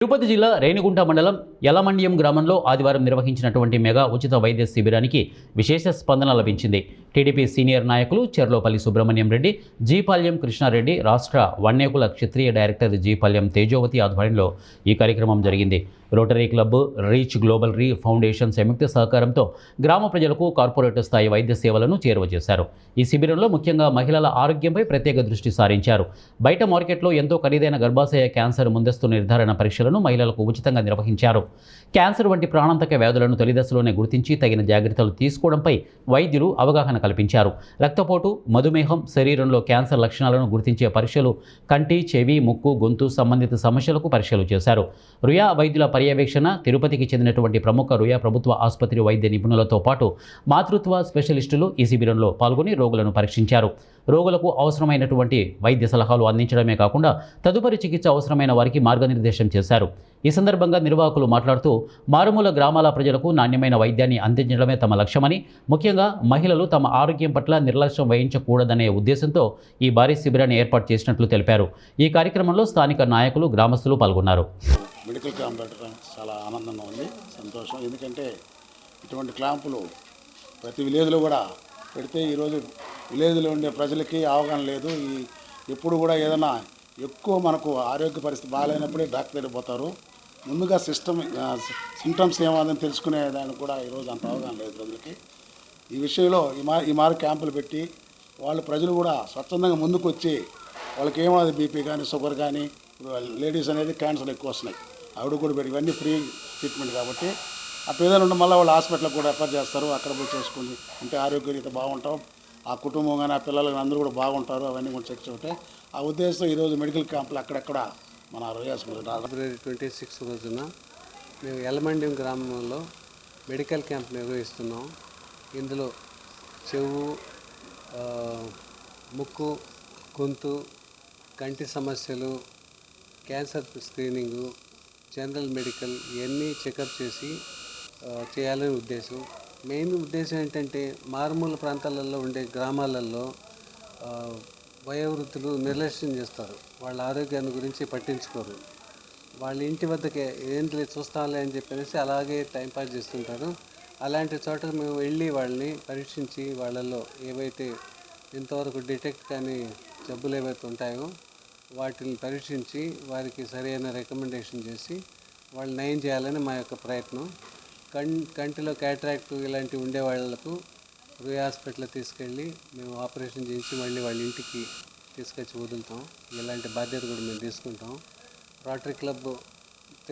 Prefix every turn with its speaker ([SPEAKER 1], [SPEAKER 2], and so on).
[SPEAKER 1] తిరుపతి జిల్లా రేణిగుంట మండలం యలమండ్యం గ్రామంలో ఆదివారం నిర్వహించినటువంటి మెగా ఉచిత వైద్య శిబిరానికి విశేష స్పందన లభించింది. టీడీపీ సీనియర్ నాయకులు చెర్లోపల్లి సుబ్రహ్మణ్యం రెడ్డి, జీపాల్యం కృష్ణారెడ్డి, రాష్ట్ర వన్నేకుల క్షత్రియ డైరెక్టర్ జీపాల్యం తేజోవతి ఆధ్వర్యంలో ఈ కార్యక్రమం జరిగింది. Rotary Club, Reach Global Foundation సంయుక్త సహకారంతో గ్రామ ప్రజలకు కార్పొరేట్ స్థాయి వైద్య సేవలను చేరువ చేశారు. ఈ శిబిరంలో ముఖ్యంగా మహిళల ఆరోగ్యంపై ప్రత్యేక దృష్టి సారించారు. బయట మార్కెట్లో ఎంతో ఖరీదైన గర్భాశయ క్యాన్సర్ ముందస్తు నిర్ధారణ పరీక్షలను మహిళలకు ఉచితంగా నిర్వహించారు. క్యాన్సర్ వంటి ప్రాణాంతక వ్యాధులను తొలిదశలోనే గుర్తించి తగిన జాగ్రత్తలు తీసుకోవడంపై వైద్యులు అవగాహన కల్పించారు. రక్తపోటు, మధుమేహం, శరీరంలో క్యాన్సర్ లక్షణాలను గుర్తించే పరీక్షలు, కంటి, చెవి, ముక్కు, గొంతు సంబంధిత సమస్యలకు పరీక్షలు చేశారు. రుయా వైద్యుల పర్యవేక్షణ, తిరుపతికి చెందినటువంటి ప్రముఖ రుయా ప్రభుత్వ ఆసుపత్రి వైద్య నిపుణులతో పాటు మాతృత్వ స్పెషలిస్టులు ఈ శిబిరంలో పాల్గొని రోగులను పరీక్షించారు. రోగులకు అవసరమైనటువంటి వైద్య సలహాలు అందించడమే కాకుండా తదుపరి చికిత్స అవసరమైన వారికి మార్గనిర్దేశం చేశారు. ఈ సందర్భంగా నిర్వాహకులు మాట్లాడుతూ మారుమూల గ్రామాల ప్రజలకు నాణ్యమైన వైద్యాన్ని అందించడమే తమ లక్ష్యమని, ముఖ్యంగా మహిళలు తమ ఆరోగ్యం పట్ల నిర్లక్ష్యం వహించకూడదనే ఉద్దేశంతో ఈ భారీ శిబిరాన్ని ఏర్పాటు చేసినట్లు తెలిపారు. ఈ కార్యక్రమంలో స్థానిక నాయకులు, గ్రామస్తులు పాల్గొన్నారు.
[SPEAKER 2] మెడికల్ క్యాంప్ పెట్టడం చాలా ఆనందంగా ఉంది, సంతోషం. ఎందుకంటే ఇటువంటి క్యాంపులు ప్రతి విలేజ్లో కూడా పెడితే ఈరోజు విలేజ్లో ఉండే ప్రజలకి అవగాహన లేదు. ఎప్పుడు కూడా ఏదైనా ఎక్కువ మనకు ఆరోగ్య పరిస్థితి బాగాలేనప్పుడే డాక్టర్ దగ్గర పోతారు. ముందుగా సింటమ్స్ ఏమాదని తెలుసుకునే దానికి కూడా ఈరోజు అంత అవగాహన లేదు ప్రజలకి. ఈ విషయంలో ఈ మారి క్యాంపులు పెట్టి ప్రజలు కూడా స్వచ్ఛందంగా ముందుకు వచ్చి వాళ్ళకి ఏమన్నది బీపీ కానీ, షుగర్ కానీ, లేడీస్ అనేది క్యాన్సర్ ఎక్కువ వస్తున్నాయి, ఆవిడ కూడా పెట్టి ఇవన్నీ ఫ్రీ ట్రీట్మెంట్ కాబట్టి అప్పుడు ఏదైనా ఉంటే మళ్ళీ వాళ్ళు హాస్పిటల్కి కూడా రెఫర్ చేస్తారు. అక్కడ పోయి చేసుకుని ఉంటే ఆరోగ్యరీత బాగుంటాం, ఆ కుటుంబం కానీ ఆ పిల్లలు కానీ అందరూ కూడా బాగుంటారు. అవన్నీ కూడా చెక్ చేయటే ఆ ఉద్దేశంతో ఈరోజు మెడికల్ క్యాంపులు అక్కడెక్కడ మన
[SPEAKER 3] ఫిబ్రవరి 26 రోజున మేము యలమండ్యం గ్రామంలో మెడికల్ క్యాంప్ నిర్వహిస్తున్నాం. ఇందులో చెవు, ముక్కు, గొంతు, కంటి సమస్యలు, క్యాన్సర్ స్క్రీనింగు, జనరల్ మెడికల్ ఇవన్నీ చెకప్ చేసి చేయాలని ఉద్దేశం. మెయిన్ ఉద్దేశం ఏంటంటే మారుమూల ప్రాంతాలలో ఉండే గ్రామాలలో వయోవృద్ధులు నిర్లక్ష్యం చేస్తారు, వాళ్ళ ఆరోగ్యాన్ని గురించి పట్టించుకోరు. వాళ్ళ ఇంటి వద్దకే ఏంటి చూస్తాలే అని చెప్పేసి అలాగే టైంపాస్ చేస్తుంటారు. అలాంటి చోట మేము వెళ్ళి వాళ్ళని పరీక్షించి వాళ్ళల్లో ఏవైతే ఇంతవరకు డిటెక్ట్ కానీ జబ్బులు ఏవైతే ఉంటాయో వాటిని పరీక్షించి వారికి సరైన రికమెండేషన్ చేసి వాళ్ళు నయం చేయాలని మా యొక్క ప్రయత్నం. కంటిలో క్యాట్రాక్ట్ ఇలాంటివి ఉండే వాళ్లకు రుయా హాస్పిటల్ తీసుకెళ్ళి మేము ఆపరేషన్ చేయించి మళ్ళీ వాళ్ళ ఇంటికి తీసుకొచ్చి వదులుతాం. ఇలాంటి బాధ్యత కూడా మేము తీసుకుంటాం. Rotary club